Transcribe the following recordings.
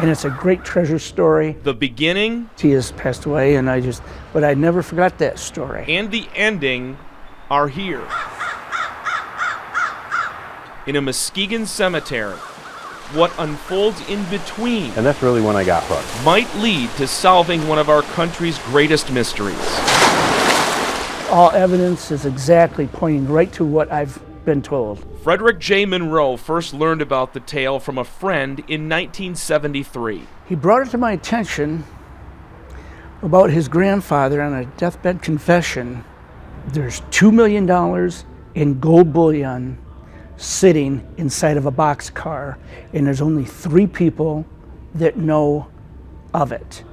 and it's a great treasure story. The beginning, He has passed away, but I never forgot that story. and the ending are here. In a Muskegon cemetery, what unfolds in between And that's really when I got hooked. might lead to solving one of our country's greatest mysteries. All evidence is exactly pointing right to what I've been told. Frederick J. Monroe first learned about the tale from a friend in 1973. He brought it to my attention about his grandfather on a deathbed confession. There's $2 million in gold bullion sitting inside of a boxcar, and there's only 3 people that know of it.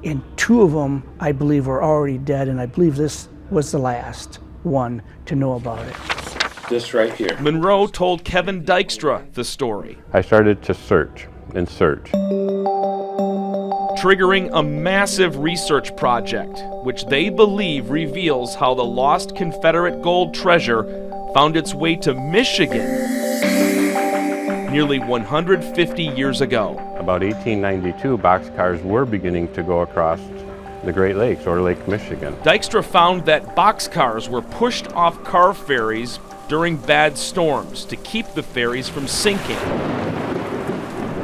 And 2 of them, I believe, were already dead, and I believe this was the last one to know about it. This right here. Monroe told Kevin Dykstra the story, I started to search and search. triggering a massive research project, which they believe reveals how the lost Confederate gold treasure found its way to Michigan nearly 150 years ago. About 1892, boxcars were beginning to go across the Great Lakes or Lake Michigan. Dykstra found that boxcars were pushed off car ferries during bad storms to keep the ferries from sinking.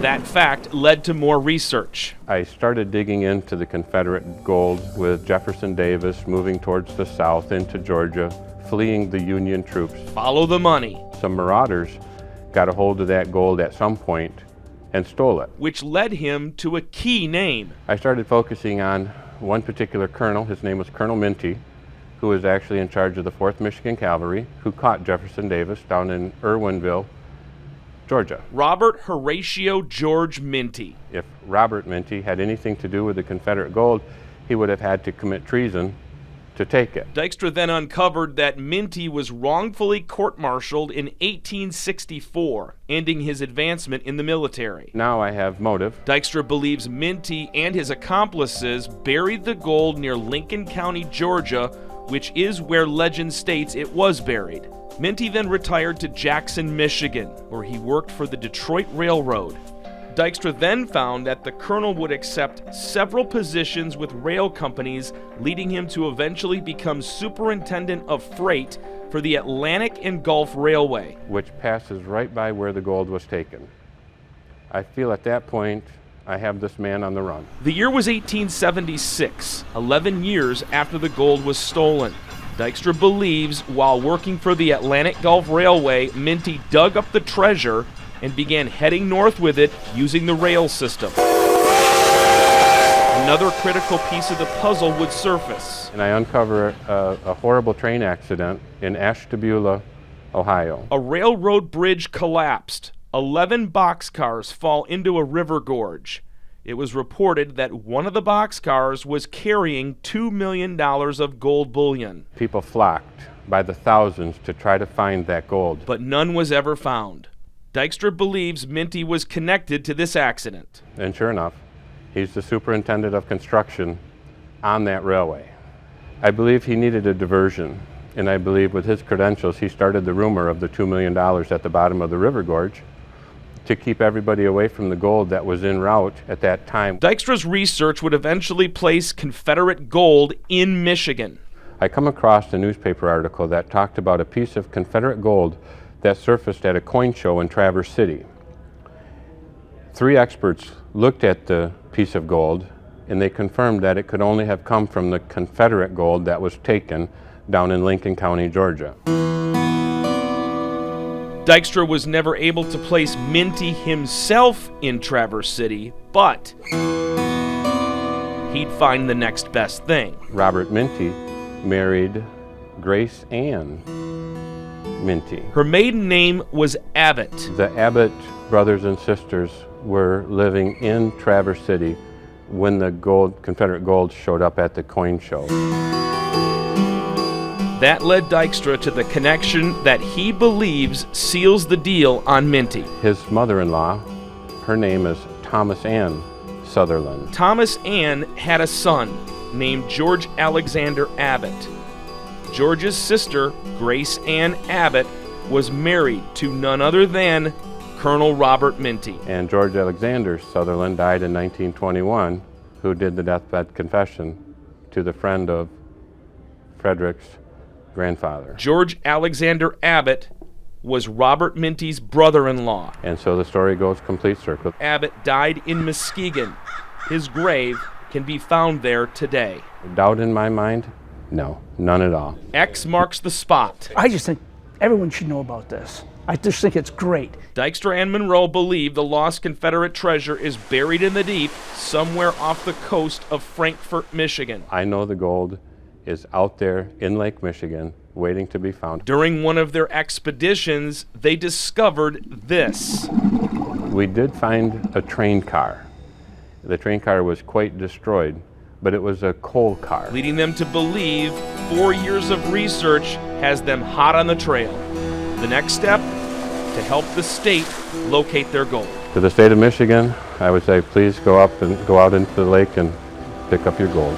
That fact led to more research. I started digging into the Confederate gold with Jefferson Davis moving towards the south into Georgia, fleeing the Union troops. Follow the money, Some marauders got a hold of that gold at some point and stole it. which led him to a key name. I started focusing on one particular colonel. His name was Colonel Minty, who was actually in charge of the 4th Michigan Cavalry, who caught Jefferson Davis down in Irwinville, Georgia. Robert Horatio George Minty. If Robert Minty had anything to do with the Confederate gold, he would have had to commit treason to take it. Dykstra then uncovered that Minty was wrongfully court-martialed in 1864, ending his advancement in the military. Now I have motive. Dykstra believes Minty and his accomplices buried the gold near Lincoln County, Georgia, which is where legend states it was buried. Minty then retired to Jackson, Michigan, where he worked for the Detroit Railroad. Dykstra then found that the colonel would accept several positions with rail companies, leading him to eventually become superintendent of freight for the Atlantic and Gulf Railway. Which passes right by where the gold was taken. I feel at that point I have this man on the run. The year was 1876, 11 years after the gold was stolen. Dykstra believes while working for the Atlantic Gulf Railway, Minty dug up the treasure and began heading north with it using the rail system. Another critical piece of the puzzle would surface. And I uncover a horrible train accident in Ashtabula, Ohio. A railroad bridge collapsed. 11 boxcars fall into a river gorge. It was reported that one of the boxcars was carrying $2 million of gold bullion. People flocked by the thousands to try to find that gold. But none was ever found. Dykstra believes Minty was connected to this accident. And sure enough, he's the superintendent of construction on that railway. I believe he needed a diversion, and I believe with his credentials, he started the rumor of the $2 million at the bottom of the river gorge to keep everybody away from the gold that was en route at that time. Dykstra's research would eventually place Confederate gold in Michigan. I come across a newspaper article that talked about a piece of Confederate gold that surfaced at a coin show in Traverse City. 3 experts looked at the piece of gold, and they confirmed that it could only have come from the Confederate gold that was taken down in Lincoln County, Georgia. Dykstra was never able to place Minty himself in Traverse City, but he'd find the next best thing. Robert Minty married Grace Ann Minty. Her maiden name was Abbott. The Abbott brothers and sisters were living in Traverse City when the Confederate gold showed up at the coin show. That led Dykstra to the connection that he believes seals the deal on Minty. His mother-in-law, her name is Thomas Ann Sutherland. Thomas Ann had a son named George Alexander Abbott. George's sister, Grace Ann Abbott, was married to none other than Colonel Robert Minty. And George Alexander Sutherland died in 1921, who did the deathbed confession to the friend of Frederick's grandfather. George Alexander Abbott was Robert Minty's brother-in-law. And so the story goes complete circle. Abbott died in Muskegon. His grave can be found there today. Doubt in my mind? No, none at all. X marks the spot. I just think everyone should know about this. I just think it's great. Dykstra and Monroe believe the lost Confederate treasure is buried in the deep somewhere off the coast of Frankfort, Michigan. I know the gold is out there in Lake Michigan waiting to be found. During one of their expeditions, they discovered this. We did find a train car. The train car was quite destroyed, but it was a coal car. Leading them to believe 4 years of research has them hot on the trail. The next step, to help the state locate their gold. To the state of Michigan, I would say please go out into the lake and pick up your gold.